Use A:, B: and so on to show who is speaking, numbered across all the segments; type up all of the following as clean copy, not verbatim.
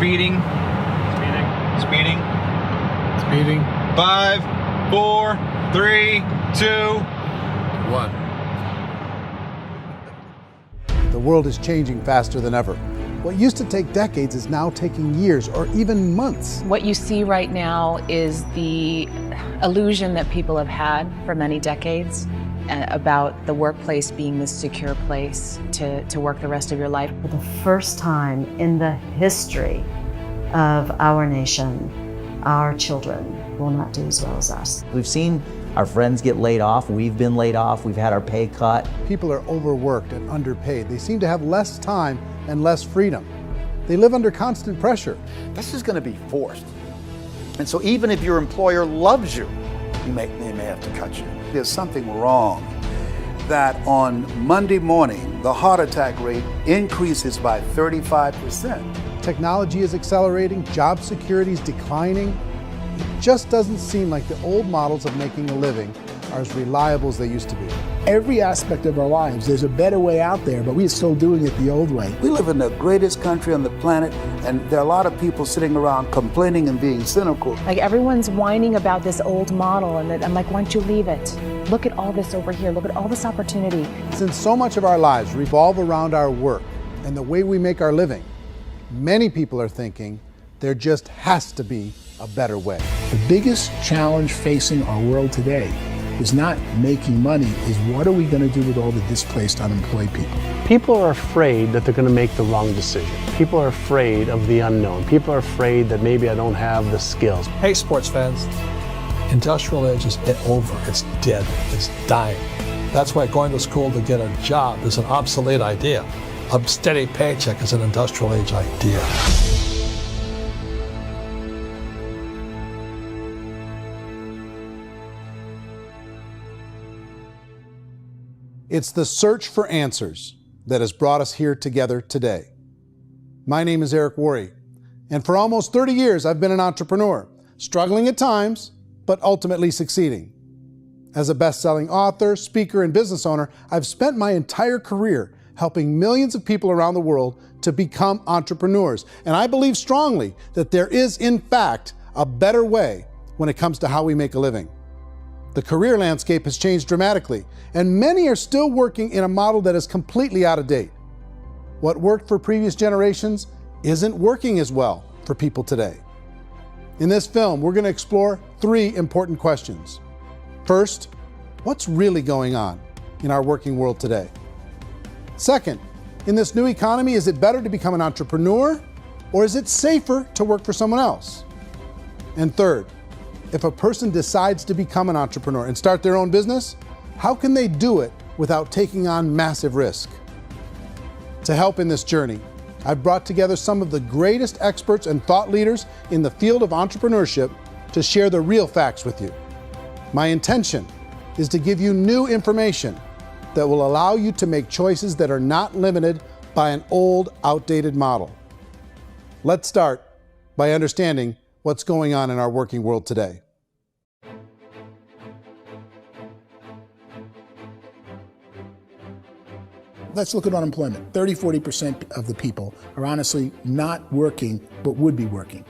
A: Speeding. Speeding.
B: Speeding.
A: 5, 4, 3, 2,
B: 1.
C: The world is changing faster than ever. What used to take decades is now taking years or even months.
D: What you see right now is the illusion that people have had for many decades about the workplace being this secure place to work the rest of your life.
E: For the first time in the history of our nation, our children will not do as well as us.
F: We've seen our friends get laid off, we've been laid off, we've had our pay cut.
C: People are overworked and underpaid. They seem to have less time and less freedom. They live under constant pressure.
G: This is going to be forced. And so even if your employer loves you, they may have to cut you.
H: There's something wrong that on Monday morning, the heart attack rate increases by 35%.
C: Technology is accelerating, job security is declining. It just doesn't seem like the old models of making a living are as reliable as they used to be.
I: Every aspect of our lives, there's a better way out there, but we're still doing it the old way.
H: We live in the greatest country on the planet, and there are a lot of people sitting around complaining and being cynical.
D: Like everyone's whining about this old model, and I'm like, why don't you leave it? Look at all this over here. Look at all this opportunity.
C: Since so much of our lives revolve around our work and the way we make our living, many people are thinking there just has to be a better way.
I: The biggest challenge facing our world today is not making money, is what are we going to do with all the displaced, unemployed people?
J: People are afraid that they're going to make the wrong decision. People are afraid of the unknown. People are afraid that maybe I don't have the skills.
K: Hey, sports fans, industrial age is over. It's dead. It's dying. That's why going to school to get a job is an obsolete idea. A steady paycheck is an industrial age idea.
C: It's the search for answers that has brought us here together today. My name is Eric Worre, and for almost 30 years I've been an entrepreneur, struggling at times, but ultimately succeeding. As a best-selling author, speaker, and business owner, I've spent my entire career helping millions of people around the world to become entrepreneurs. And I believe strongly that there is, in fact, a better way when it comes to how we make a living. The career landscape has changed dramatically, and many are still working in a model that is completely out of date. What worked for previous generations isn't working as well for people today. In this film, we're going to explore 3 important questions. First, what's really going on in our working world today? Second, in this new economy, is it better to become an entrepreneur, or is it safer to work for someone else? And third, if a person decides to become an entrepreneur and start their own business, how can they do it without taking on massive risk? To help in this journey, I've brought together some of the greatest experts and thought leaders in the field of entrepreneurship to share the real facts with you. My intention is to give you new information that will allow you to make choices that are not limited by an old, outdated model. Let's start by understanding what's going on in our working world today.
I: Let's look at unemployment. 30–40% of the people are honestly not working, but would be working.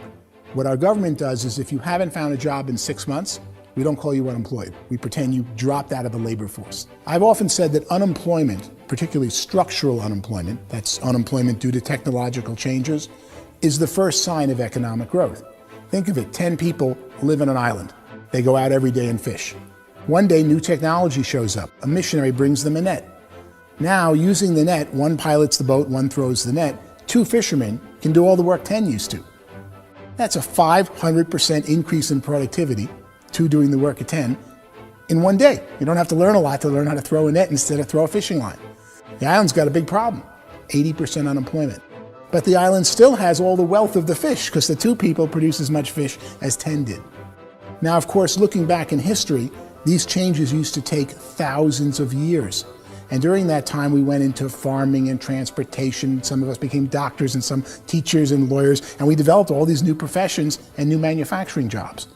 I: What our government does is if you haven't found a job in 6 months, we don't call you unemployed. We pretend you dropped out of the labor force. I've often said that unemployment, particularly structural unemployment, that's unemployment due to technological changes, is the first sign of economic growth. Think of it, 10 people live on an island. They go out every day and fish. One day, new technology shows up. A missionary brings them a net. Now, using the net, one pilots the boat, one throws the net. 2 fishermen can do all the work 10 used to. That's a 500% increase in productivity, 2 doing the work of 10, in one day. You don't have to learn a lot to learn how to throw a net instead of throw a fishing line. The island's got a big problem, 80% unemployment. But the island still has all the wealth of the fish because the 2 people produce as much fish as 10 did. Now, of course, looking back in history, these changes used to take thousands of years. And during that time, we went into farming and transportation. Some of us became doctors and some teachers and lawyers, and we developed all these new professions and new manufacturing jobs.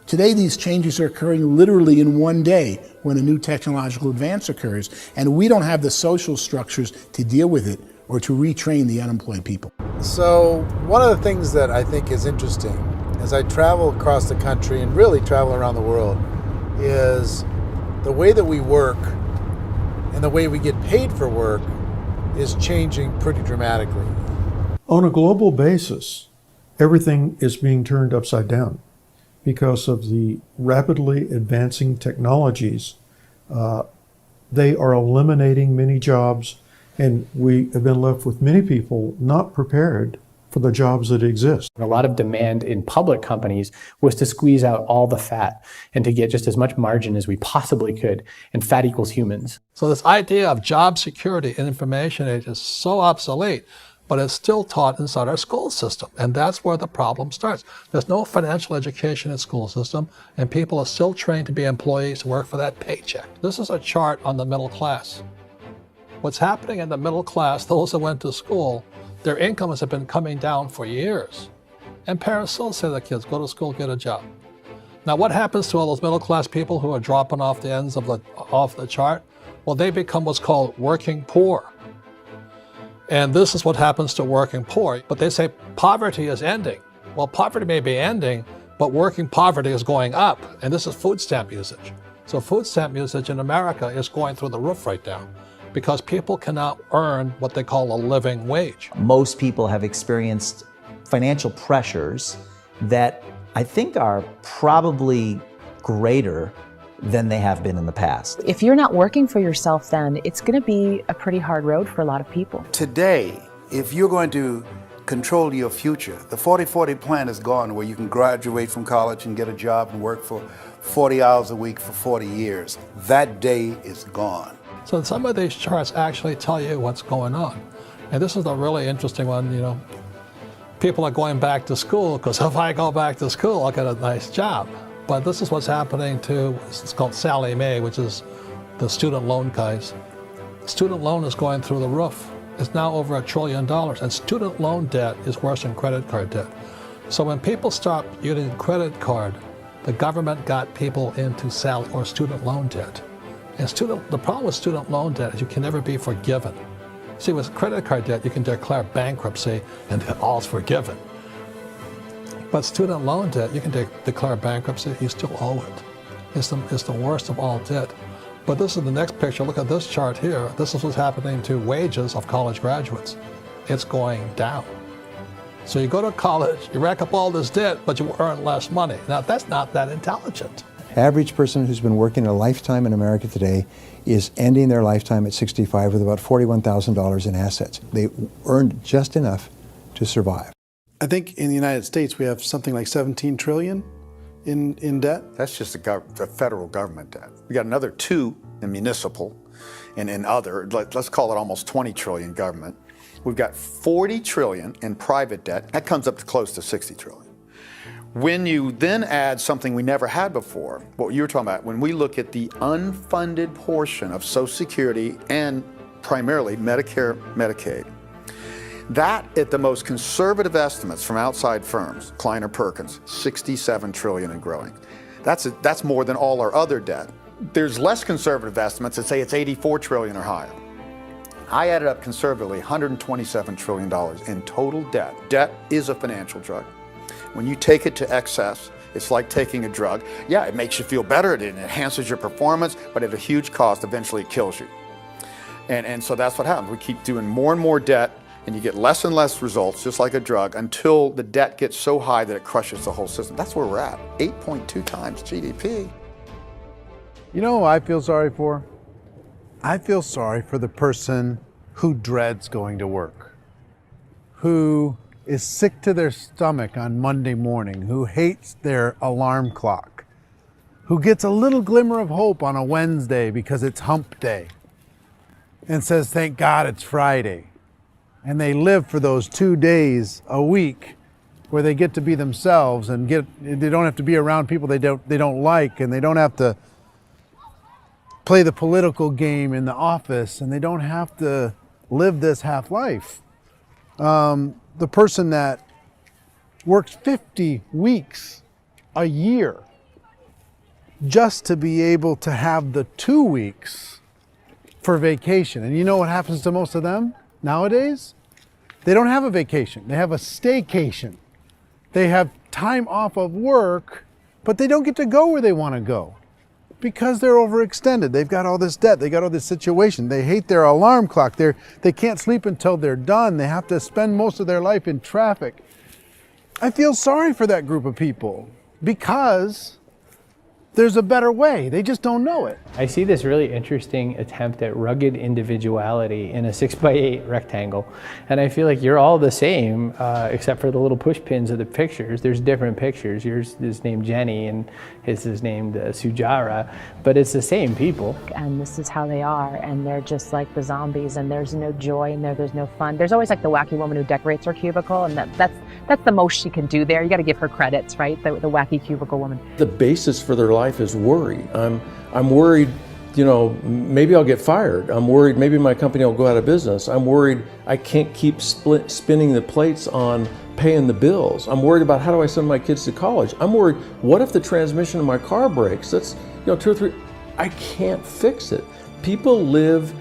I: Today, these changes are occurring literally in one day when a new technological advance occurs, and we don't have the social structures to deal with it or to retrain the unemployed people.
C: So one of the things that I think is interesting as I travel across the country and really travel around the world is the way that we work and the way we get paid for work is changing pretty dramatically.
L: On a global basis, everything is being turned upside down because of the rapidly advancing technologies. They are eliminating many jobs, and we have been left with many people not prepared for the jobs that exist.
M: A lot of demand in public companies was to squeeze out all the fat and to get just as much margin as we possibly could, and fat equals humans.
K: So this idea of job security in information age is so obsolete, but it's still taught inside our school system. And that's where the problem starts. There's no financial education in the school system, and people are still trained to be employees to work for that paycheck. This is a chart on the middle class. What's happening in the middle class, those that went to school, their incomes have been coming down for years. And parents still say to their kids, go to school, get a job. Now what happens to all those middle class people who are dropping off the ends of the chart? Well, they become what's called working poor. And this is what happens to working poor. But they say poverty is ending. Well, poverty may be ending, but working poverty is going up. And this is food stamp usage. So food stamp usage in America is going through the roof right now because people cannot earn what they call a living wage.
F: Most people have experienced financial pressures that I think are probably greater than they have been in the past.
D: If you're not working for yourself, then it's going to be a pretty hard road for a lot of people.
H: Today, if you're going to control your future, the 40-40 plan is gone, where you can graduate from college and get a job and work for 40 hours a week for 40 years. That day is gone.
K: So some of these charts actually tell you what's going on. And this is a really interesting one, you know. People are going back to school because if I go back to school, I'll get a nice job. But this is what's happening to, it's called Sallie Mae, which is the student loan guys. Student loan is going through the roof. It's now over $1 trillion, and student loan debt is worse than credit card debt. So when people stopped using credit card, the government got people into student loan debt. And the problem with student loan debt is you can never be forgiven. See, with credit card debt, you can declare bankruptcy and then all's forgiven. But student loan debt, you can declare bankruptcy, you still owe it. It's the worst of all debt. But this is the next picture. Look at this chart here. This is what's happening to wages of college graduates. It's going down. So you go to college, you rack up all this debt, but you earn less money. Now, that's not that intelligent.
N: Average person who's been working a lifetime in America today is ending their lifetime at 65 with about $41,000 in assets. They earned just enough to survive.
C: I think in the United States we have something like 17 trillion in debt.
G: That's just the federal government debt. We got another 2 in municipal and in other, let's call it almost 20 trillion government. We've got 40 trillion in private debt. That comes up to close to 60 trillion. When you then add something we never had before, what you were talking about, when we look at the unfunded portion of Social Security and primarily Medicare, Medicaid, that at the most conservative estimates from outside firms, Kleiner Perkins, 67 trillion and growing. That's more than all our other debt. There's less conservative estimates that say it's 84 trillion or higher. I added up conservatively $127 trillion in total debt. Debt is a financial drug. When you take it to excess, it's like taking a drug. Yeah, it makes you feel better, it enhances your performance, but at a huge cost, eventually it kills you. And so that's what happens. We keep doing more and more debt, and you get less and less results, just like a drug, until the debt gets so high that it crushes the whole system. That's where we're at, 8.2 times GDP.
C: You know who I feel sorry for? I feel sorry for the person who dreads going to work, who is sick to their stomach on Monday morning, who hates their alarm clock, who gets a little glimmer of hope on a Wednesday because it's hump day and says, thank God it's Friday. And they live for those 2 days a week where they get to be themselves and they don't have to be around people they don't like, and they don't have to play the political game in the office, and they don't have to live this half life. The person that works 50 weeks a year just to be able to have the 2 weeks for vacation. And you know what happens to most of them? Nowadays, they don't have a vacation. They have a staycation. They have time off of work, but they don't get to go where they want to go because they're overextended. They've got all this debt. They got all this situation. They hate their alarm clock. They can't sleep until they're done. They have to spend most of their life in traffic. I feel sorry for that group of people because there's a better way. They just don't know it.
M: I see this really interesting attempt at rugged individuality in a 6x8 rectangle. And I feel like you're all the same, except for the little push pins of the pictures. There's different pictures. Yours is named Jenny and his is named Sujara, but it's the same people.
D: And this is how they are, and they're just like the zombies, and there's no joy in there, there's no fun. There's always like the wacky woman who decorates her cubicle, and that's the most she can do there. You got to give her credits, right? The wacky cubicle woman.
O: The basis for their life is worry. I'm worried, you know, maybe I'll get fired. I'm worried maybe my company will go out of business. I'm worried I can't keep spinning the plates on paying the bills. I'm worried about how do I send my kids to college. I'm worried, what if the transmission of my car breaks? That's, you know, 2 or 3, I can't fix it. People live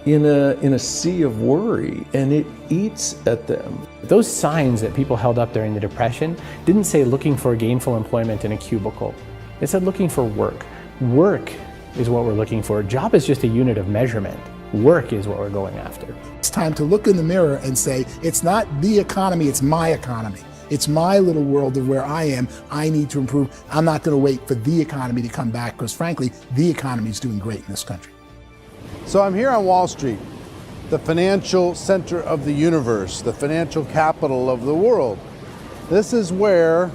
O: in a sea of worry, and it eats at them.
M: Those signs that people held up during the Depression didn't say looking for gainful employment in a cubicle. It said looking for work. Work is what we're looking for. Job is just a unit of measurement. Work is what we're going after.
I: It's time to look in the mirror and say, it's not the economy, it's my economy. It's my little world of where I am. I need to improve. I'm not going to wait for the economy to come back because frankly, the economy is doing great in this country.
C: So I'm here on Wall Street, the financial center of the universe, the financial capital of the world. This is where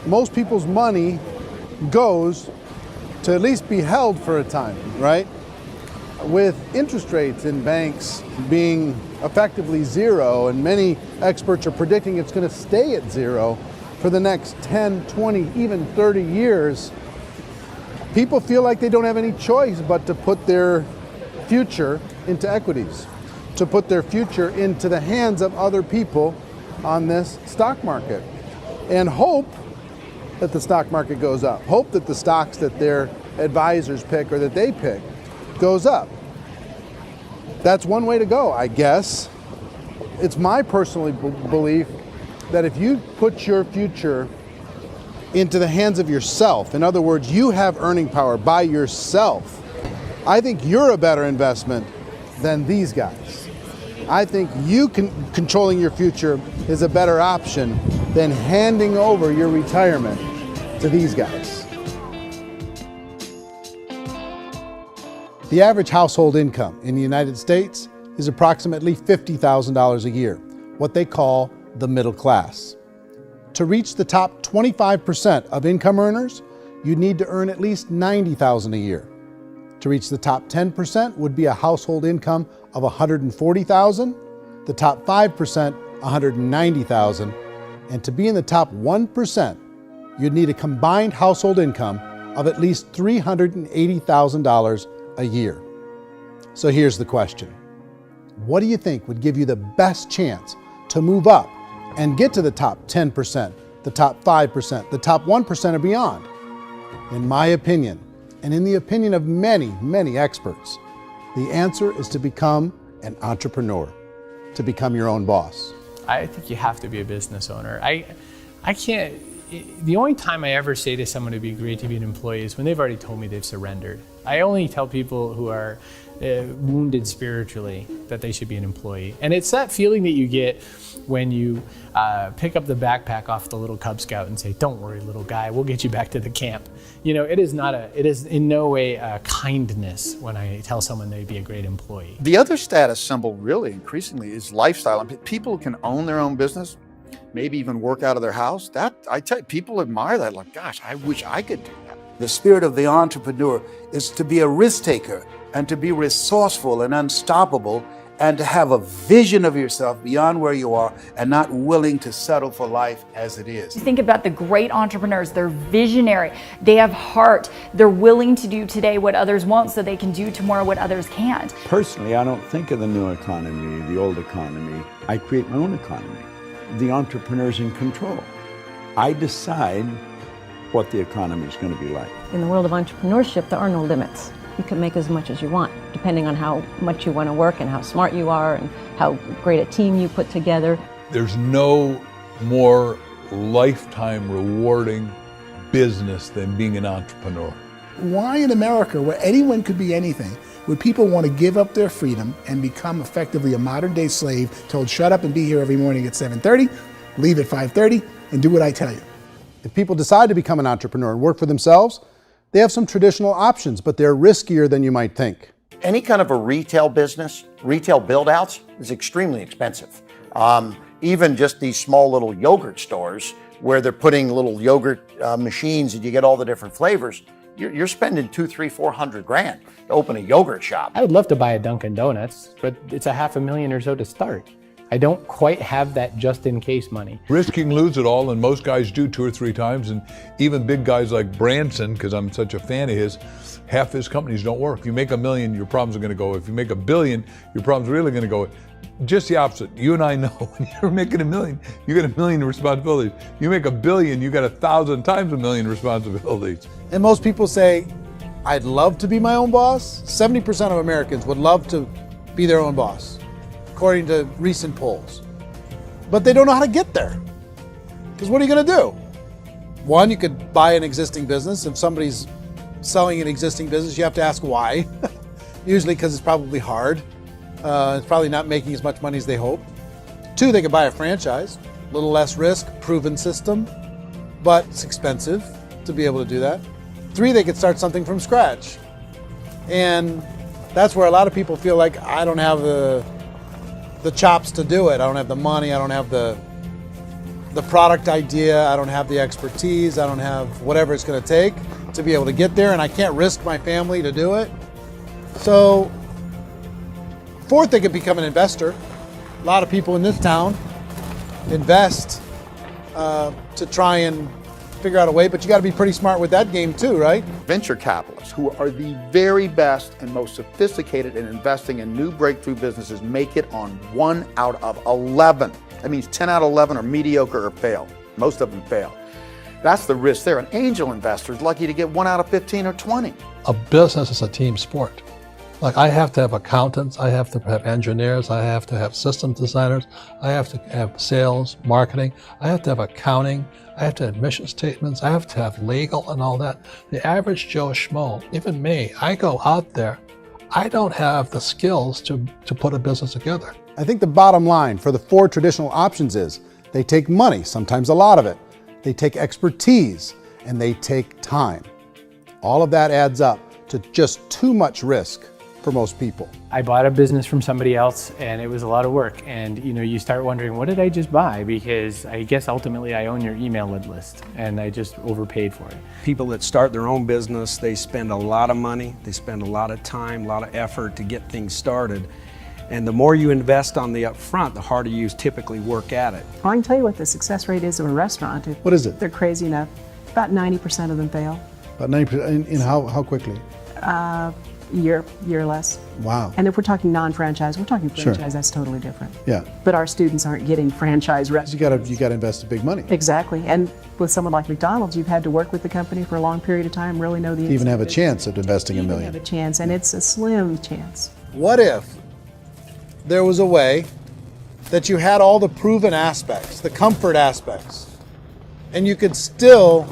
C: most people's money goes to at least be held for a time, right? With interest rates in banks being effectively zero, and many experts are predicting it's going to stay at zero for the next 10, 20, even 30 years, people feel like they don't have any choice but to put their future into equities, to put their future into the hands of other people on this stock market, and hope that the stock market goes up, hope that the stocks that their advisors pick or that they pick goes up. That's one way to go, I guess. It's my personal belief that if you put your future into the hands of yourself, in other words, you have earning power by yourself, I think you're a better investment than these guys. I think you controlling your future is a better option than handing over your retirement to these guys. The average household income in the United States is approximately $50,000 a year, what they call the middle class. To reach the top 25% of income earners, you'd need to earn at least $90,000 a year. To reach the top 10% would be a household income of $140,000, the top 5%, $190,000, and to be in the top 1%, you'd need a combined household income of at least $380,000 a year. So here's the question. What do you think would give you the best chance to move up and get to the top 10%, the top 5%, the top 1% or beyond? In my opinion, and in the opinion of many, many experts, the answer is to become an entrepreneur, to become your own boss.
M: I think you have to be a business owner. I can't, the only time I ever say to someone it'd be great to be an employee is when they've already told me they've surrendered. I only tell people who are wounded spiritually that they should be an employee. And it's that feeling that you get when you pick up the backpack off the little Cub Scout and say, "Don't worry, little guy, we'll get you back to the camp." You know, it is in no way a kindness when I tell someone they'd be a great employee.
G: The other status symbol really increasingly is lifestyle. I mean, people who can own their own business, maybe even work out of their house, that I tell you, people admire that. Like, gosh, I wish I could do that.
H: The spirit of the entrepreneur is to be a risk taker and to be resourceful and unstoppable and to have a vision of yourself beyond where you are and not willing to settle for life as it is.
P: Think about the great entrepreneurs. They're visionary. They have heart. They're willing to do today what others won't so they can do tomorrow what others can't.
Q: Personally, I don't think of the new economy, the old economy. I create my own economy. The entrepreneur's in control. I decide what the economy is going to be like.
R: In the world of entrepreneurship, there are no limits. you can make as much as you want, depending on how much you want to work and how smart you are and how great a team you put together.
S: There's no more lifetime rewarding business than being an entrepreneur.
I: Why in America, where anyone could be anything, would people want to give up their freedom and become effectively a modern-day slave, told shut up and be here every morning at 7:30, leave at 5:30, and do what I tell you?
C: If people decide to become an entrepreneur and work for themselves, they have some traditional options, but they're riskier than you might think.
T: Any kind of a retail business, retail build-outs is extremely expensive. Even just these small little yogurt stores where they're putting little yogurt machines and you get all the different flavors, you're spending $200,000, $300,000, $400,000 to open a yogurt shop.
M: I would love to buy a Dunkin' Donuts, but it's $500,000 or so to start. I don't quite have that just in case money.
S: Risk you can lose it all, and most guys do 2 or 3 times, and even big guys like Branson, because I'm such a fan of his, half his companies don't work. If you make $1 million, your problems are going to go. If you make $1 billion, your problems are really going to go. Just the opposite. You and I know when you're making $1 million, you got $1 million responsibilities. You make $1 billion, you got 1,000 times $1 million responsibilities.
C: And most people say, I'd love to be my own boss. 70% of Americans would love to be their own boss, according to recent polls. But they don't know how to get there. Because what are you going to do? One, you could buy an existing business. If somebody's selling an existing business, you have to ask why. Usually because it's probably hard. It's probably not making as much money as they hope. 2, they could buy a franchise. A little less risk, proven system, but it's expensive to be able to do that. 3, they could start something from scratch. And that's where a lot of people feel like, I don't have the chops to do it. I don't have the money. I don't have the product idea. I don't have the expertise. I don't have whatever it's going to take to be able to get there, and I can't risk my family to do it. So 4th, they could become an investor. A lot of people in this town invest to try and figure out a way, but you got to be pretty smart with that game too, right?
G: Venture capitalists, who are the very best and most sophisticated in investing in new breakthrough businesses, make it on 1 out of 11. That means 10 out of 11 are mediocre or fail. Most of them fail. That's the risk there. An angel investor is lucky to get 1 out of 15 or 20.
K: A business is a team sport. Like, I have to have accountants, I have to have engineers, I have to have system designers, I have to have sales, marketing, I have to have accounting, I have to have mission statements, I have to have legal and all that. The average Joe Schmo, even me, I go out there, I don't have the skills to put a business together.
C: I think the bottom line for the 4 traditional options is they take money, sometimes a lot of it. They take expertise, and they take time. All of that adds up to just too much risk for most people.
M: I bought a business from somebody else and it was a lot of work. And you start wondering, what did I just buy? Because I guess ultimately I own your email list and I just overpaid for it.
U: People that start their own business, they spend a lot of money, they spend a lot of time, a lot of effort to get things started. And the more you invest on the upfront, the harder you typically work at it.
V: I can tell you what the success rate is of a restaurant.
C: What is it?
V: They're crazy enough. About 90% of them fail.
C: About 90%, in how quickly?
V: Year or less.
C: Wow.
V: And if we're talking non-franchise, we're talking franchise,
C: Sure.
V: That's totally different.
C: Yeah.
V: But our students aren't getting franchise restaurants.
C: You got to invest big money.
V: Exactly. And with someone like McDonald's, you've had to work with the company for a long period of time, really know the
C: To even have a
V: business.
C: chance at investing $1 million.
V: Have a chance, and it's a slim chance.
C: What if there was a way that you had all the proven aspects, the comfort aspects, and you could still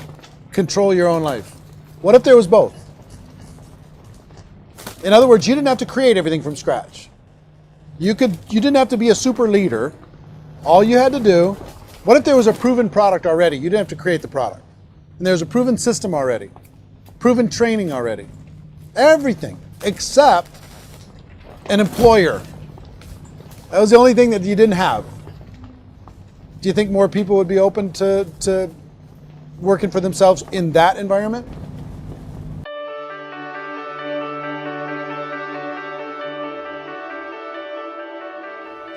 C: control your own life? What if there was both? In other words, you didn't have to create everything from scratch. You didn't have to be a super leader. All you had to do, what if there was a proven product already? You didn't have to create the product. And there's a proven system already, proven training already. Everything except an employer. That was the only thing that you didn't have. Do you think more people would be open to working for themselves in that environment?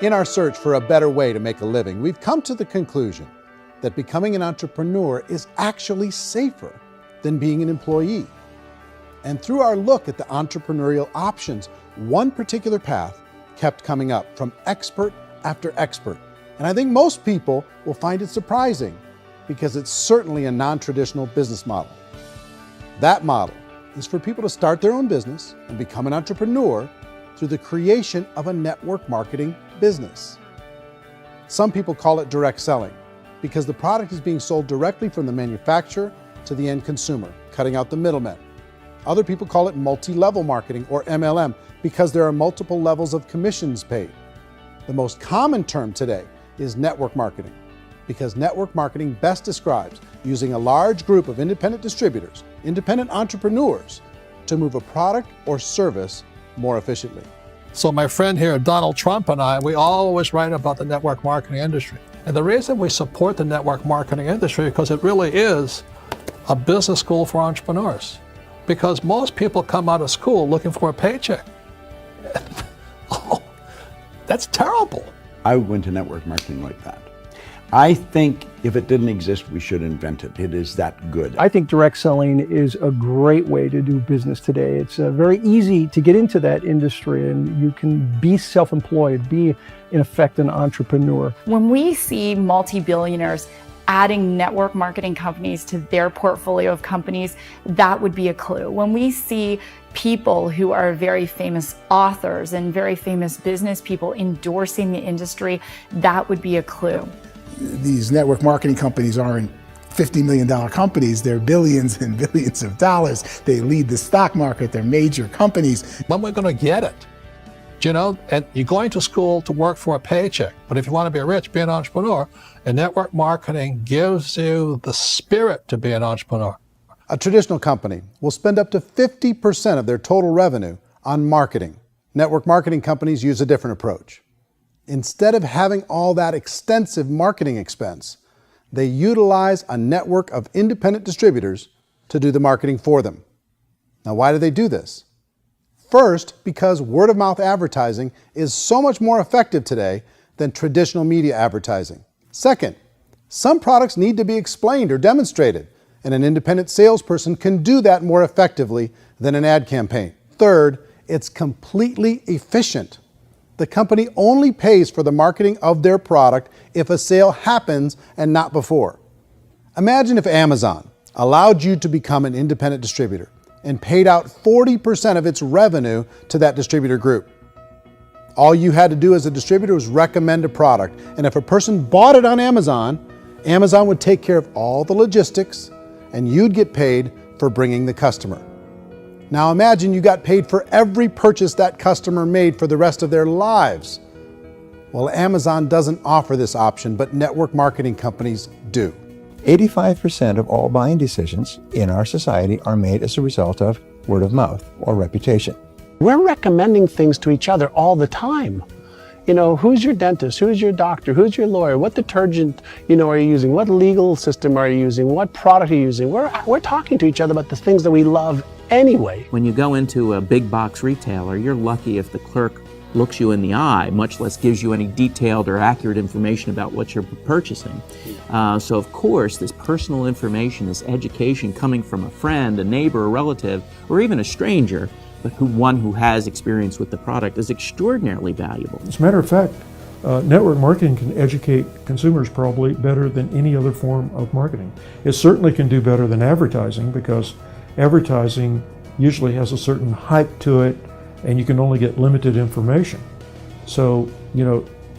C: In our search for a better way to make a living, we've come to the conclusion that becoming an entrepreneur is actually safer than being an employee. And through our look at the entrepreneurial options, one particular path kept coming up from expert after expert. And I think most people will find it surprising because it's certainly a non-traditional business model. That model is for people to start their own business and become an entrepreneur through the creation of a network marketing business. Some people call it direct selling because the product is being sold directly from the manufacturer to the end consumer, cutting out the middlemen. Other people call it multi-level marketing, or MLM, because there are multiple levels of commissions paid. The most common term today is network marketing, because network marketing best describes using a large group of independent distributors, independent entrepreneurs, to move a product or service more efficiently.
K: So my friend here, Donald Trump, and I, we always write about the network marketing industry. And the reason we support the network marketing industry is because it really is a business school for entrepreneurs. Because most people come out of school looking for a paycheck. Oh, that's terrible.
Q: I went to network marketing like that. I think if it didn't exist, we should invent it. It is that good.
A: I think direct selling is a great way to do business today. It's very easy to get into that industry, and you can be self-employed, be in effect an entrepreneur.
P: When we see multi-billionaires adding network marketing companies to their portfolio of companies, that would be a clue. When we see people who are very famous authors and very famous business people endorsing the industry, that would be a clue.
I: These network marketing companies aren't $50 million companies, they're billions and billions of dollars. They lead the stock market, they're major companies.
K: When we're going to get it? You know, and you're going to school to work for a paycheck, but if you want to be rich, be an entrepreneur, and network marketing gives you the spirit to be an entrepreneur.
C: A traditional company will spend up to 50% of their total revenue on marketing. Network marketing companies use a different approach. Instead of having all that extensive marketing expense, they utilize a network of independent distributors to do the marketing for them. Now, why do they do this? First, because word-of-mouth advertising is so much more effective today than traditional media advertising. Second, some products need to be explained or demonstrated, and an independent salesperson can do that more effectively than an ad campaign. Third, it's completely efficient. The company only pays for the marketing of their product if a sale happens and not before. Imagine if Amazon allowed you to become an independent distributor and paid out 40% of its revenue to that distributor group. All you had to do as a distributor was recommend a product, and if a person bought it on Amazon, Amazon would take care of all the logistics and you'd get paid for bringing the customer. Now imagine you got paid for every purchase that customer made for the rest of their lives. Well, Amazon doesn't offer this option, but network marketing companies do.
N: 85% of all buying decisions in our society are made as a result of word of mouth or reputation.
J: We're recommending things to each other all the time. You know, who's your dentist? Who's your doctor? Who's your lawyer? What detergent, are you using? What legal system are you using? What product are you using? We're talking to each other about the things that we love anyway.
B: When you go into a big box retailer, you're lucky if the clerk looks you in the eye, much less gives you any detailed or accurate information about what you're purchasing. So of course, this personal information, this education coming from a friend, a neighbor, a relative, or even a stranger, but one who has experience with the product is extraordinarily valuable.
L: As a matter of fact, network marketing can educate consumers probably better than any other form of marketing. It certainly can do better than advertising, because advertising usually has a certain hype to it and you can only get limited information. So,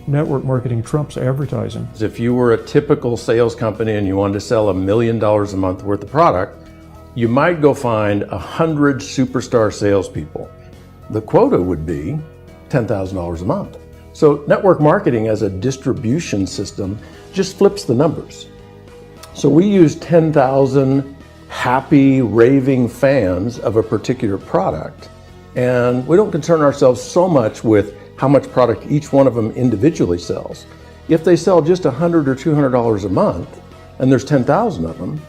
L: network marketing trumps advertising.
O: If you were a typical sales company and you wanted to sell $1 million a month worth of product, you might go find 100 superstar salespeople. The quota would be $10,000 a month. So network marketing as a distribution system just flips the numbers. So we use 10,000 happy, raving fans of a particular product, and we don't concern ourselves so much with how much product each one of them individually sells. If they sell just $100 or $200 a month, and there's 10,000 of them,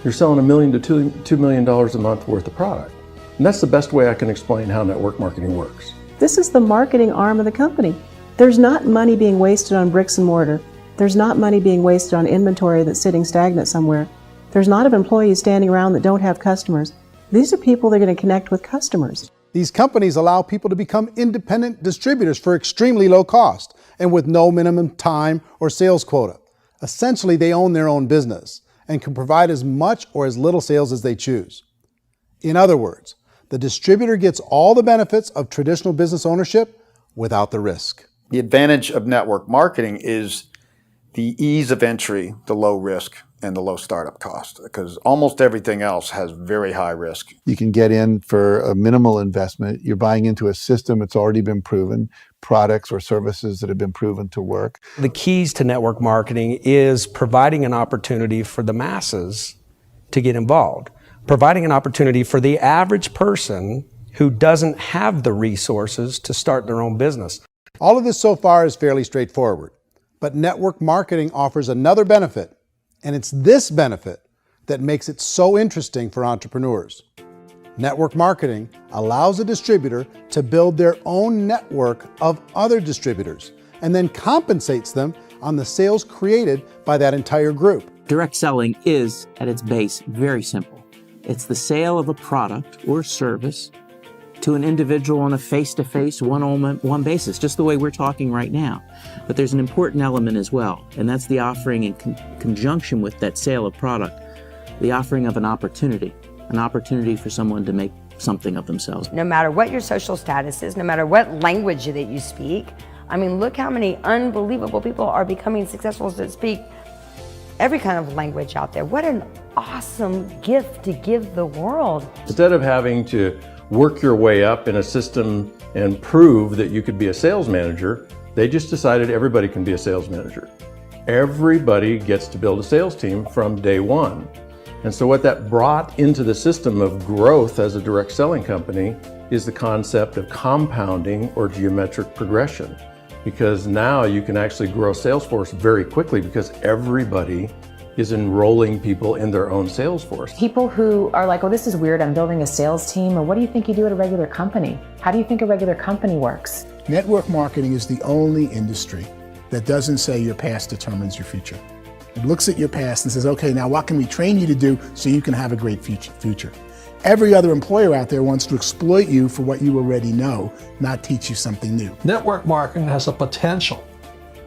O: you're selling $1 million to $2 million a month worth of product. And that's the best way I can explain how network marketing works.
V: This is the marketing arm of the company. There's not money being wasted on bricks and mortar. There's not money being wasted on inventory that's sitting stagnant somewhere. There's not of employees standing around that don't have customers. These are people that are going to connect with customers.
C: These companies allow people to become independent distributors for extremely low cost and with no minimum time or sales quota. Essentially, they own their own business and can provide as much or as little sales as they choose. In other words, the distributor gets all the benefits of traditional business ownership without the risk.
G: The advantage of network marketing is the ease of entry, the low risk, and the low startup cost, because almost everything else has very high risk.
Q: You can get in for a minimal investment. You're buying into a system that's already been proven, products or services that have been proven to work.
U: The keys to network marketing is providing an opportunity for the masses to get involved, providing an opportunity for the average person who doesn't have the resources to start their own business.
C: All of this so far is fairly straightforward, but network marketing offers another benefit, and it's this benefit that makes it so interesting for entrepreneurs. Network marketing allows a distributor to build their own network of other distributors and then compensates them on the sales created by that entire group.
B: Direct selling is, at its base, very simple. It's the sale of a product or service to an individual on a face-to-face, one-on-one basis, just the way we're talking right now. But there's an important element as well, and that's the offering in conjunction with that sale of product, the offering of an opportunity for someone to make something of themselves.
E: No matter what your social status is, no matter what language that you speak, I mean, look how many unbelievable people are becoming successful that speak every kind of language out there. What an awesome gift to give the world.
O: Instead of having to work your way up in a system and prove that you could be a sales manager, they just decided everybody can be a sales manager. Everybody gets to build a sales team from day one. And so what that brought into the system of growth as a direct selling company is the concept of compounding or geometric progression. Because now you can actually grow a sales force very quickly because everybody is enrolling people in their own sales force.
D: People who are like, oh, this is weird, I'm building a sales team, or what do you think you do at a regular company? How do you think a regular company works?
I: Network marketing is the only industry that doesn't say your past determines your future. It looks at your past and says, okay, now what can we train you to do so you can have a great future? Every other employer out there wants to exploit you for what you already know, not teach you something new.
K: Network marketing has the potential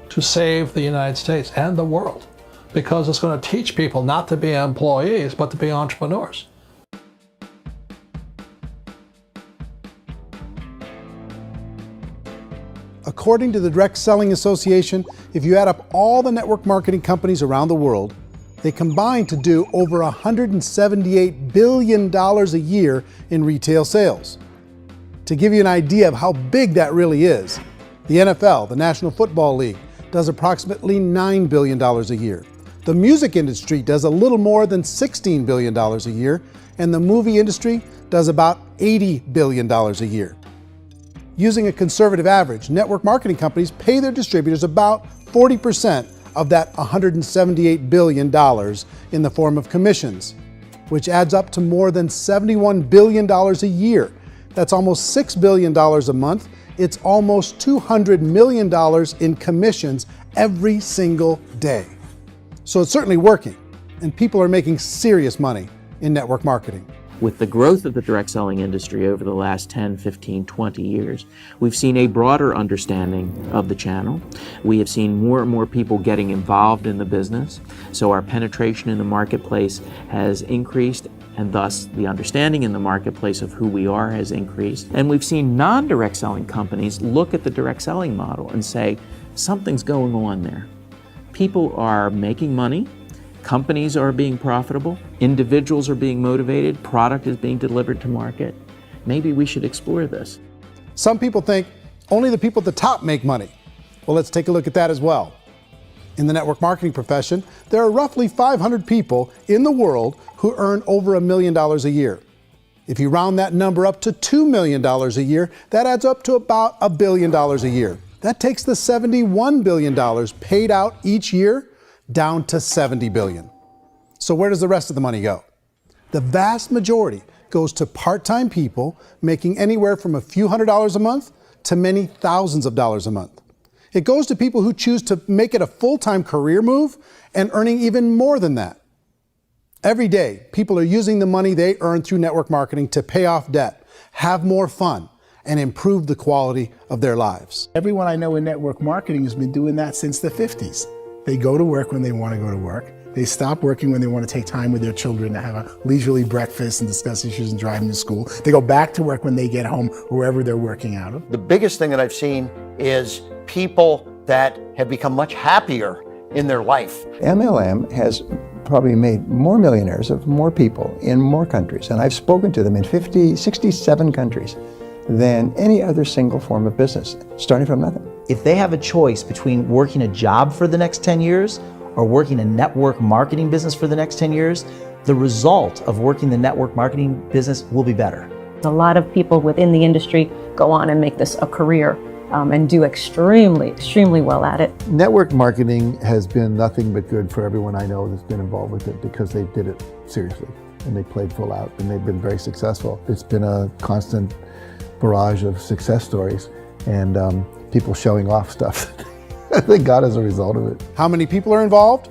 K: to save the United States and the world, because it's going to teach people not to be employees, but to be entrepreneurs.
C: According to the Direct Selling Association, if you add up all the network marketing companies around the world, they combine to do over $178 billion a year in retail sales. To give you an idea of how big that really is, the NFL, the National Football League, does approximately $9 billion a year. The music industry does a little more than $16 billion a year, and the movie industry does about $80 billion a year. Using a conservative average, network marketing companies pay their distributors about 40% of that $178 billion in the form of commissions, which adds up to more than $71 billion a year. That's almost $6 billion a month. It's almost $200 million in commissions every single day. So it's certainly working, and people are making serious money in network marketing.
B: With the growth of the direct selling industry over the last 10, 15, 20 years, we've seen a broader understanding of the channel. We have seen more and more people getting involved in the business, so our penetration in the marketplace has increased, and thus the understanding in the marketplace of who we are has increased. And we've seen non-direct selling companies look at the direct selling model and say, something's going on there. People are making money, companies are being profitable, individuals are being motivated, product is being delivered to market. Maybe we should explore this.
C: Some people think only the people at the top make money. Well, let's take a look at that as well. In the network marketing profession, there are roughly 500 people in the world who earn over $1 million a year. If you round that number up to $2 million a year, that adds up to about $1 billion a year. That takes the $71 billion paid out each year down to $70 billion. So where does the rest of the money go? The vast majority goes to part-time people making anywhere from a few $100s a month to many thousands of dollars a month. It goes to people who choose to make it a full-time career move and earning even more than that. Every day, people are using the money they earn through network marketing to pay off debt, have more fun, and improve the quality of their lives.
I: Everyone I know in network marketing has been doing that since the 50s. They go to work when they want to go to work. They stop working when they want to take time with their children to have a leisurely breakfast and discuss issues and drive them to school. They go back to work when they get home, wherever they're working out of.
T: The biggest thing that I've seen is people that have become much happier in their life.
N: MLM has probably made more millionaires of more people in more countries, and I've spoken to them in 67 countries, than any other single form of business, starting from nothing.
F: If they have a choice between working a job for the next 10 years or working a network marketing business for the next 10 years, the result of working the network marketing business will be better.
R: A lot of people within the industry go on and make this a career and do extremely well at it.
H: Network marketing has been nothing but good for everyone I know that's been involved with it because they did it seriously and they played full out and they've been very successful. It's been a constant barrage of success stories and people showing off stuff that they got as a result of it.
C: How many people are involved?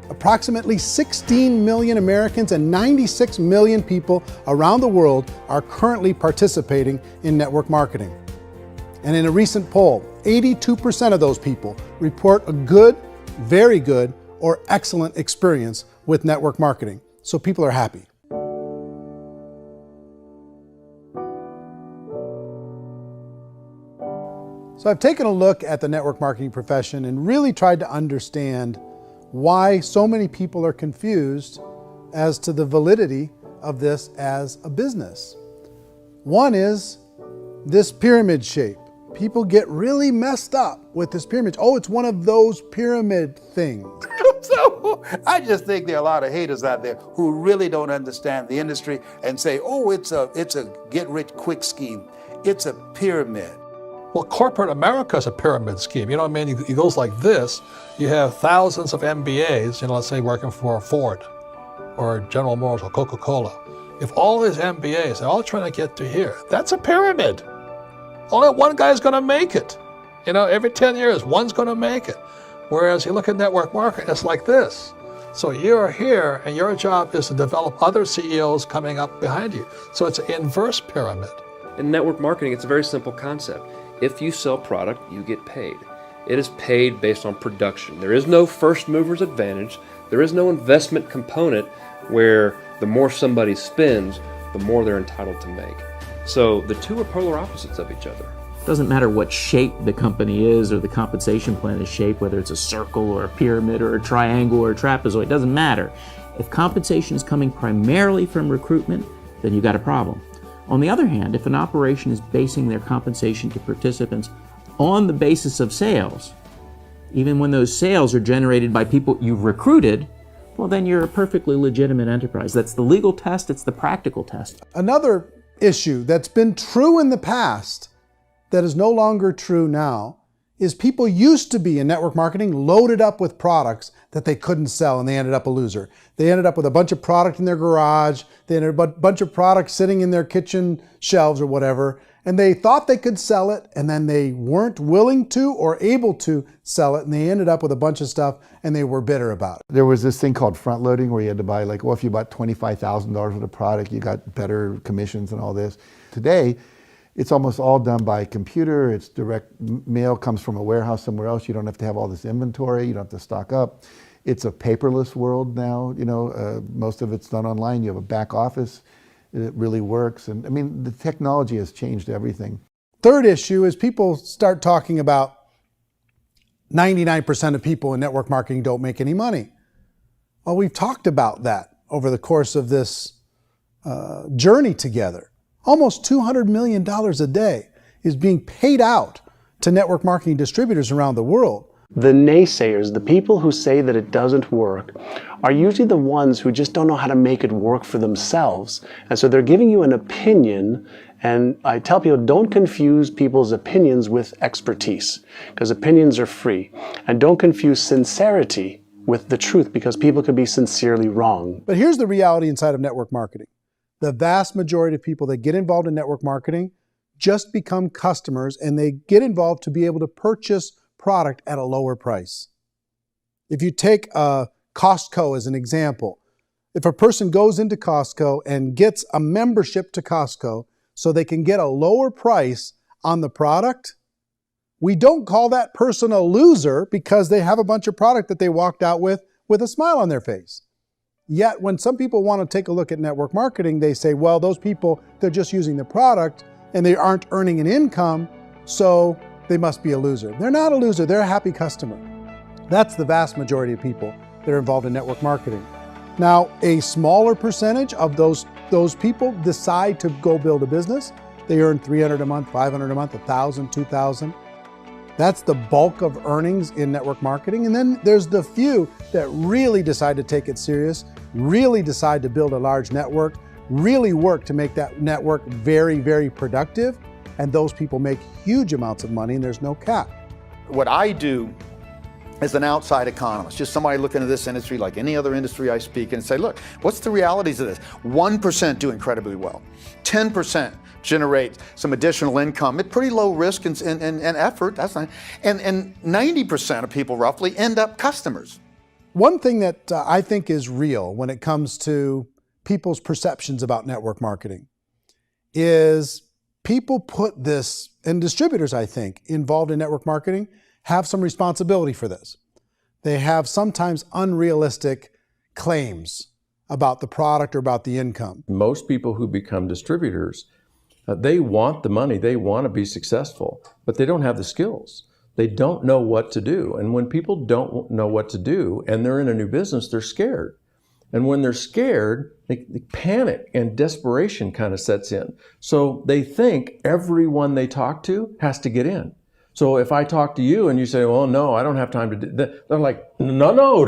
C: Approximately 16 million Americans and 96 million people around the world are currently participating in network marketing. And in a recent poll, 82% of those people report a good, very good, or excellent experience with network marketing. So people are happy. So I've taken a look at the network marketing profession and really tried to understand why so many people are confused as to the validity of this as a business. One is this pyramid shape. People get really messed up with this pyramid. Oh, it's one of those pyramid things.
W: So I just think there are a lot of haters out there who really don't understand the industry and say, oh, it's a get-rich-quick scheme. It's a pyramid.
K: Well, corporate America is a pyramid scheme. You know what I mean? It goes like this. You have thousands of MBAs, let's say working for Ford or General Motors or Coca-Cola. If all these MBAs are all trying to get to here, that's a pyramid. Only one guy's going to make it. Every 10 years, one's going to make it. Whereas you look at network marketing, it's like this. So you're here, and your job is to develop other CEOs coming up behind you. So it's an inverse pyramid.
X: In network marketing, it's a very simple concept. If you sell product, you get paid. It is paid based on production. There is no first mover's advantage. There is no investment component where the more somebody spends, the more they're entitled to make. So the two are polar opposites of each other.
B: It doesn't matter what shape the company is or the compensation plan is shaped, whether it's a circle or a pyramid or a triangle or a trapezoid, it doesn't matter. If compensation is coming primarily from recruitment, then you've got a problem. On the other hand, if an operation is basing their compensation to participants on the basis of sales, even when those sales are generated by people you've recruited, well, then you're a perfectly legitimate enterprise. That's the legal test, it's the practical test.
C: Another issue that's been true in the past that is no longer true now is people used to be in network marketing loaded up with products that they couldn't sell and they ended up a loser. They ended up with a bunch of product in their garage, they ended up with a bunch of products sitting in their kitchen shelves or whatever, and they thought they could sell it and then they weren't willing to or able to sell it and they ended up with a bunch of stuff and they were bitter about it.
H: There was this thing called front loading where you had to buy if you bought $25,000 worth of product, you got better commissions and all this. Today, it's almost all done by computer. It's direct mail comes from a warehouse somewhere else. You don't have to have all this inventory. You don't have to stock up. It's a paperless world now. Most of it's done online. You have a back office. It really works. And the technology has changed everything.
C: Third issue is people start talking about 99% of people in network marketing don't make any money. Well, we've talked about that over the course of this journey together. Almost $200 million a day is being paid out to network marketing distributors around the world.
J: The naysayers, the people who say that it doesn't work, are usually the ones who just don't know how to make it work for themselves. And so they're giving you an opinion, and I tell people, don't confuse people's opinions with expertise, because opinions are free. And don't confuse sincerity with the truth, because people could be sincerely wrong.
C: But here's the reality inside of network marketing. The vast majority of people that get involved in network marketing just become customers and they get involved to be able to purchase product at a lower price. If you take Costco as an example, if a person goes into Costco and gets a membership to Costco so they can get a lower price on the product, we don't call that person a loser because they have a bunch of product that they walked out with with a smile on their face. Yet when some people want to take a look at network marketing, they say, well, those people, they're just using the product and they aren't earning an income, so they must be a loser. They're not a loser, they're a happy customer. That's the vast majority of people that are involved in network marketing. Now, a smaller percentage of those people decide to go build a business. They earn $300 a month, $500 a month, $1,000, $2,000. That's the bulk of earnings in network marketing. And then there's the few that really decide to take it serious, really decide to build a large network, really work to make that network very, very productive. And those people make huge amounts of money and there's no cap.
G: What I do as an outside economist, just somebody looking at this industry like any other industry I speak in, and say, look, what's the realities of this? 1% do incredibly well. 10% generate some additional income at pretty low risk and effort. That's not, and 90% of people roughly end up customers.
C: One thing that I think is real when it comes to people's perceptions about network marketing is people put this, and distributors, I think, involved in network marketing have some responsibility for this. They have sometimes unrealistic claims about the product or about the income.
O: Most people who become distributors, they want the money, they want to be successful, but they don't have the skills. They don't know what to do. And when people don't know what to do and they're in a new business, they're scared. And when they're scared, they panic and desperation kind of sets in. So they think everyone they talk to has to get in. So if I talk to you and you say, well, no, I don't have time to do that, they're like, no,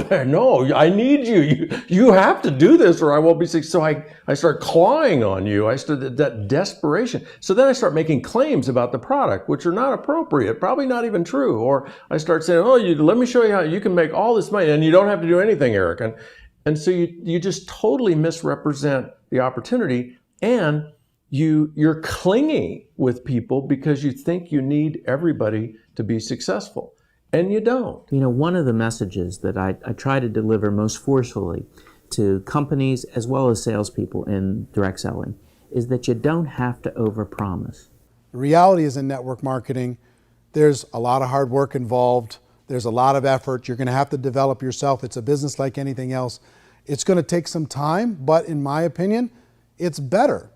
O: I need you. You have to do this or I won't be successful. So I start clawing on you. I start that desperation. So then I start making claims about the product, which are not appropriate, probably not even true. Or I start saying, oh, let me show you how you can make all this money and you don't have to do anything, Eric. And so you just totally misrepresent the opportunity, and you're clingy with people because you think you need everybody to be successful, and you don't.
B: You know, one of the messages that I try to deliver most forcefully to companies as well as salespeople in direct selling is that you don't have to overpromise.
C: The reality is in network marketing, there's a lot of hard work involved. There's a lot of effort. You're going to have to develop yourself. It's a business like anything else. It's going to take some time, but in my opinion, it's better.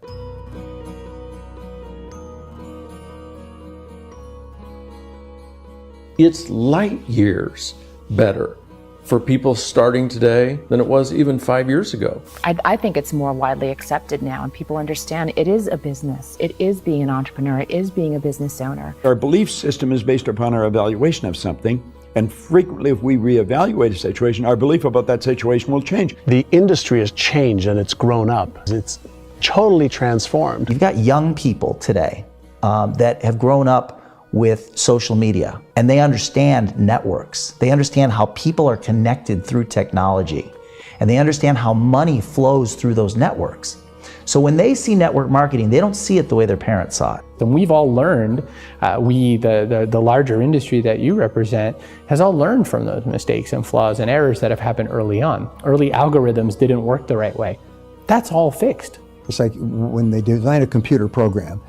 O: It's light years better for people starting today than it was even 5 years ago.
D: I think it's more widely accepted now, and people understand it is a business. It is being an entrepreneur. It is being a business owner.
Q: Our belief system is based upon our evaluation of something. And frequently, if we reevaluate a situation, our belief about that situation will change.
J: The industry has changed and it's grown up. It's totally transformed.
F: You've got young people today that have grown up with social media, and they understand networks. They understand how people are connected through technology, and they understand how money flows through those networks. So when they see network marketing, they don't see it the way their parents saw it.
A: And we've all learned, the larger industry that you represent, has all learned from those mistakes and flaws and errors that have happened early on. Early algorithms didn't work the right way. That's all fixed.
N: It's like when they design a computer program,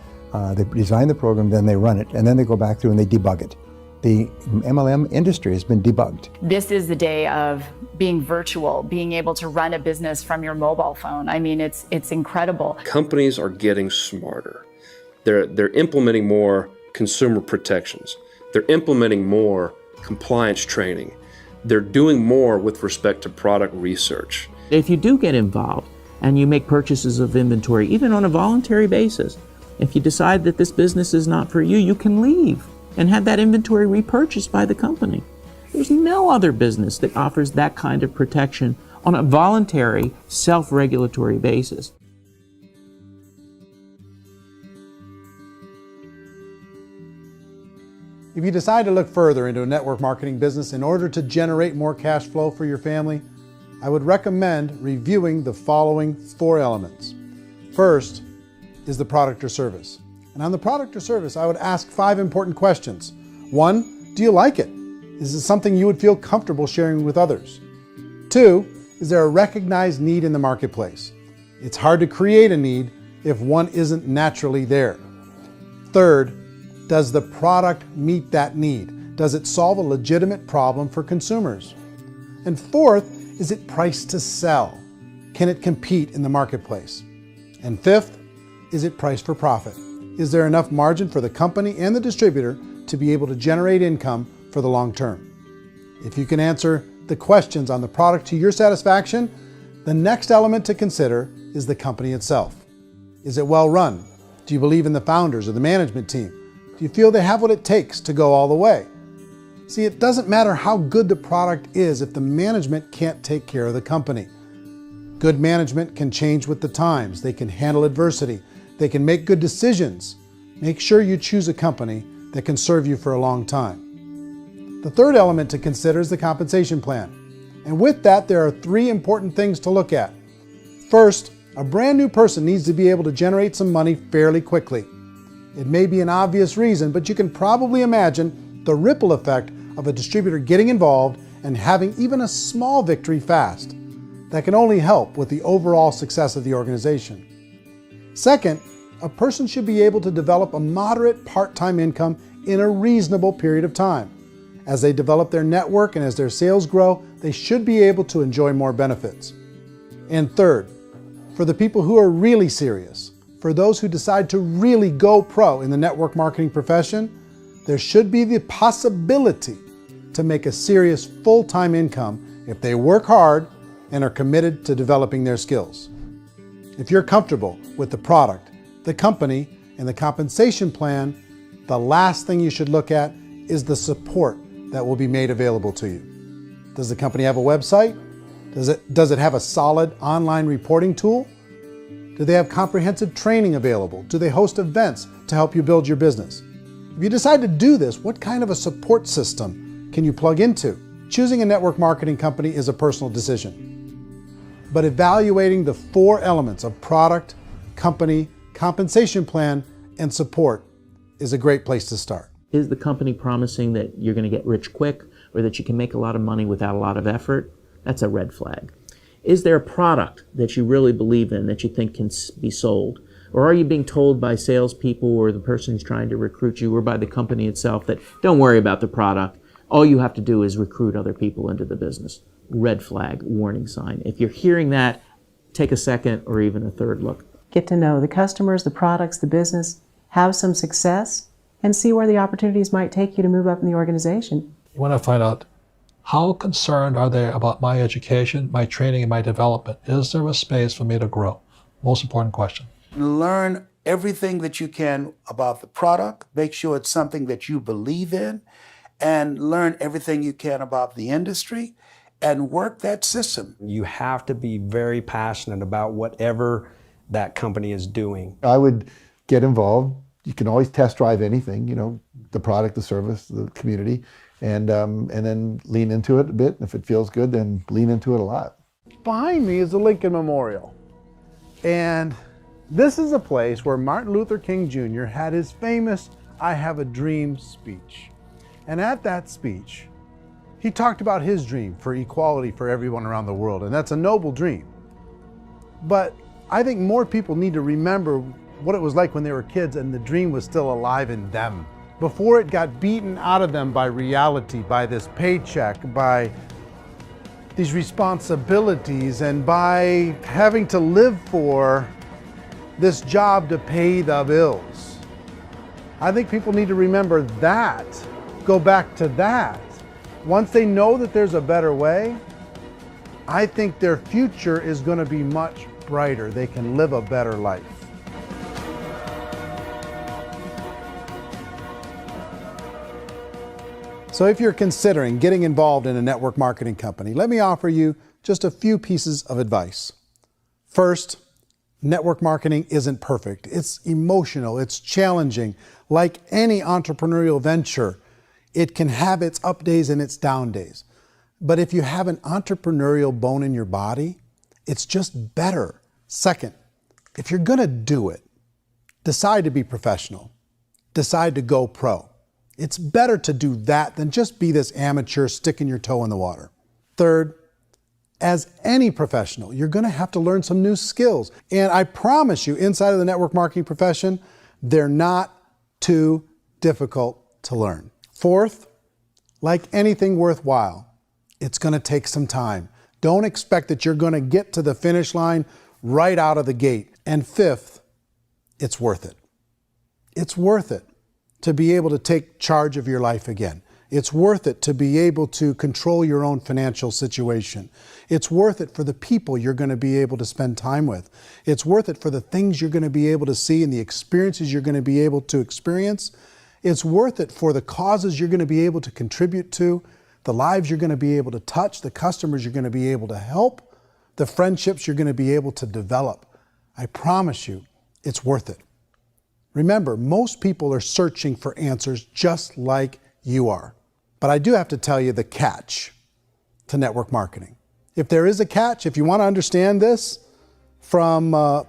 N: they design the program, then they run it, and then they go back through and they debug it. The MLM industry has been debugged.
M: This is the day of being virtual, being able to run a business from your mobile phone. I mean, it's incredible.
X: Companies are getting smarter. They're implementing more consumer protections. They're implementing more compliance training. They're doing more with respect to product research.
B: If you do get involved and you make purchases of inventory, even on a voluntary basis, if you decide that this business is not for you, you can leave and have that inventory repurchased by the company. There's no other business that offers that kind of protection on a voluntary, self-regulatory basis.
C: If you decide to look further into a network marketing business in order to generate more cash flow for your family, I would recommend reviewing the following 4 elements. First is the product or service. And on the product or service, I would ask 5 important questions. 1, do you like it? Is it something you would feel comfortable sharing with others? 2, is there a recognized need in the marketplace? It's hard to create a need if one isn't naturally there. 3rd, does the product meet that need? Does it solve a legitimate problem for consumers? And 4th, Is it priced to sell? Can it compete in the marketplace? And fifth, is it priced for profit? Is there enough margin for the company and the distributor to be able to generate income for the long term? If you can answer the questions on the product to your satisfaction, the next element to consider is the company itself. Is it well run? Do you believe in the founders or the management team? Do you feel they have what it takes to go all the way? See, it doesn't matter how good the product is if the management can't take care of the company. Good management can change with the times. They can handle adversity. They can make good decisions. Make sure you choose a company that can serve you for a long time. The third element to consider is the compensation plan. And with that, there are 3 important things to look at. First, a brand new person needs to be able to generate some money fairly quickly. It may be an obvious reason, but you can probably imagine the ripple effect of a distributor getting involved and having even a small victory fast. That can only help with the overall success of the organization. Second, a person should be able to develop a moderate part-time income in a reasonable period of time. As they develop their network and as their sales grow, they should be able to enjoy more benefits. And third, for the people who are really serious, for those who decide to really go pro in the network marketing profession, there should be the possibility to make a serious full-time income if they work hard and are committed to developing their skills. If you're comfortable with the product, the company, and the compensation plan, the last thing you should look at is the support that will be made available to you. Does the company have a website? Does it have a solid online reporting tool? Do they have comprehensive training available? Do they host events to help you build your business? If you decide to do this, what kind of a support system can you plug into? Choosing a network marketing company is a personal decision. But evaluating the 4 elements of product, company, compensation plan, and support is a great place to start.
B: Is the company promising that you're going to get rich quick or that you can make a lot of money without a lot of effort? That's a red flag. Is there a product that you really believe in that you think can be sold? Or are you being told by salespeople or the person who's trying to recruit you or by the company itself that don't worry about the product, all you have to do is recruit other people into the business? Red flag, warning sign. If you're hearing that, take a second or even a third look.
L: Get to know the customers, the products, the business, have some success, and see where the opportunities might take you to move up in the organization.
K: You want to find out how concerned are they about my education, my training, and my development? Is there a space for me to grow? Most important question.
W: Learn everything that you can about the product. Make sure it's something that you believe in, and learn everything you can about the industry and work that system.
U: You have to be very passionate about whatever that company is doing.
H: I would get involved. You can always test drive anything, you know, the product, the service, the community, and then lean into it a bit. If it feels good, then lean into it a lot.
C: Behind me is the Lincoln Memorial. And this is a place where Martin Luther King Jr. had his famous "I Have a Dream" speech. And at that speech, he talked about his dream for equality for everyone around the world, and that's a noble dream. But I think more people need to remember what it was like when they were kids and the dream was still alive in them. Before it got beaten out of them by reality, by this paycheck, by these responsibilities, and by having to live for this job to pay the bills. I think people need to remember that, go back to that. Once they know that there's a better way, I think their future is going to be much brighter. They can live a better life. So if you're considering getting involved in a network marketing company, let me offer you just a few pieces of advice. First, network marketing isn't perfect. It's emotional, it's challenging. Like any entrepreneurial venture, it can have its up days and its down days. But if you have an entrepreneurial bone in your body, it's just better. Second, if you're gonna do it, decide to be professional. Decide to go pro. It's better to do that than just be this amateur sticking your toe in the water. Third, as any professional, you're gonna have to learn some new skills. And I promise you, inside of the network marketing profession, they're not too difficult to learn. Fourth, like anything worthwhile, it's gonna take some time. Don't expect that you're going to get to the finish line right out of the gate. And fifth, it's worth it. It's worth it to be able to take charge of your life again. It's worth it to be able to control your own financial situation. It's worth it for the people you're going to be able to spend time with. It's worth it for the things you're going to be able to see and the experiences you're going to be able to experience. It's worth it for the causes you're going to be able to contribute to, the lives you're going to be able to touch, the customers you're going to be able to help, the friendships you're going to be able to develop. I promise you, it's worth it. Remember, most people are searching for answers just like you are. But I do have to tell you the catch to network marketing. If there is a catch, if you want to understand this from an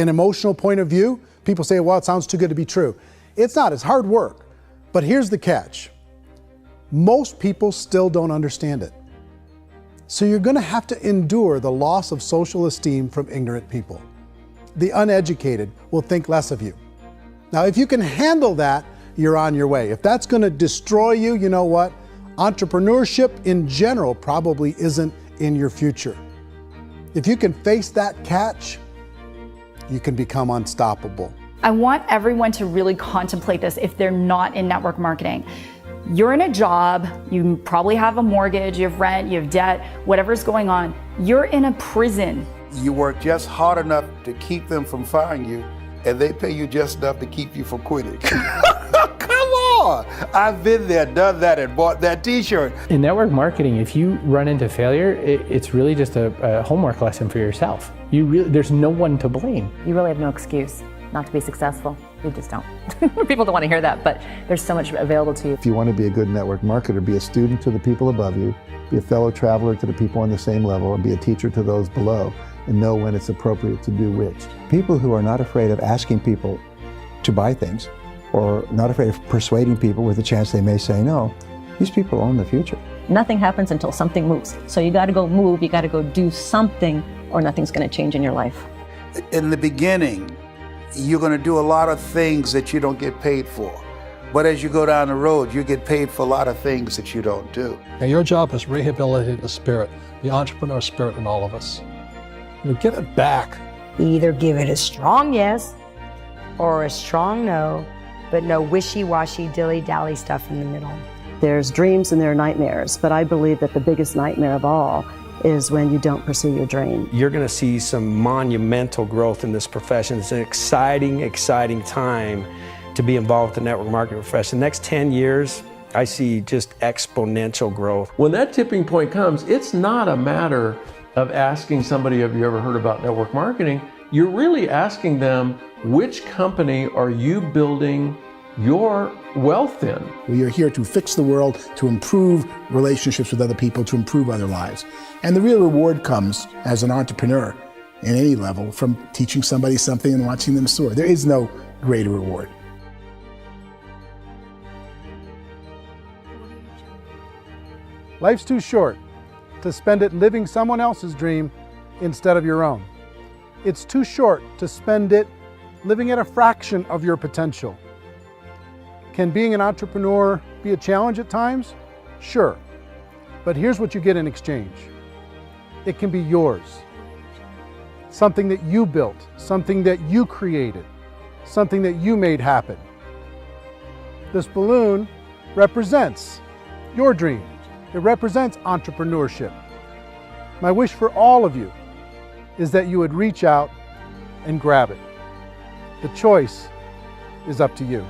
C: emotional point of view, people say, well, it sounds too good to be true. It's not, it's hard work. But here's the catch. Most people still don't understand it. So you're going to have to endure the loss of social esteem from ignorant people. The uneducated will think less of you. Now, if you can handle that, you're on your way. If that's going to destroy you, you know what? Entrepreneurship in general probably isn't in your future. If you can face that catch, you can become unstoppable.
M: I want everyone to really contemplate this if they're not in network marketing. You're in a job, you probably have a mortgage, you have rent, you have debt, whatever's going on. You're in a prison.
W: You work just hard enough to keep them from firing you, and they pay you just enough to keep you from quitting. Come on! I've been there, done that, and bought that t-shirt.
A: In network marketing, if you run into failure, it's really just a homework lesson for yourself. There's no one to blame.
D: You really have no excuse not to be successful. You just don't. People don't want to hear that, but there's so much available to you.
H: If you want to be a good network marketer, be a student to the people above you, be a fellow traveler to the people on the same level, and be a teacher to those below, and know when it's appropriate to do which. People who are not afraid of asking people to buy things, or not afraid of persuading people with a chance they may say no, these people own the future.
R: Nothing happens until something moves. So you got to go move, you got to go do something, or nothing's going to change in your life.
W: In the beginning, you're going to do a lot of things that you don't get paid for. But as you go down the road, you get paid for a lot of things that you don't do.
K: And your job is rehabilitate the spirit, the entrepreneur spirit in all of us. You get it back.
E: Either give it a strong yes or a strong no, but no wishy-washy, dilly-dally stuff in the middle.
L: There's dreams and there are nightmares, but I believe that the biggest nightmare of all is when you don't pursue your dream.
U: You're going to see some monumental growth in this profession. It's an exciting, exciting time to be involved with the network marketing profession. The next 10 years, I see just exponential growth.
O: When that tipping point comes, it's not a matter of asking somebody, have you ever heard about network marketing? You're really asking them, which company are you building your wealth in?
I: We are here to fix the world, to improve relationships with other people, to improve other lives. And the real reward comes as an entrepreneur in any level from teaching somebody something and watching them soar. There is no greater reward.
C: Life's too short to spend it living someone else's dream instead of your own. It's too short to spend it living at a fraction of your potential. Can being an entrepreneur be a challenge at times? Sure. But here's what you get in exchange. It can be yours. Something that you built, something that you created, something that you made happen. This balloon represents your dream. It represents entrepreneurship. My wish for all of you is that you would reach out and grab it. The choice is up to you.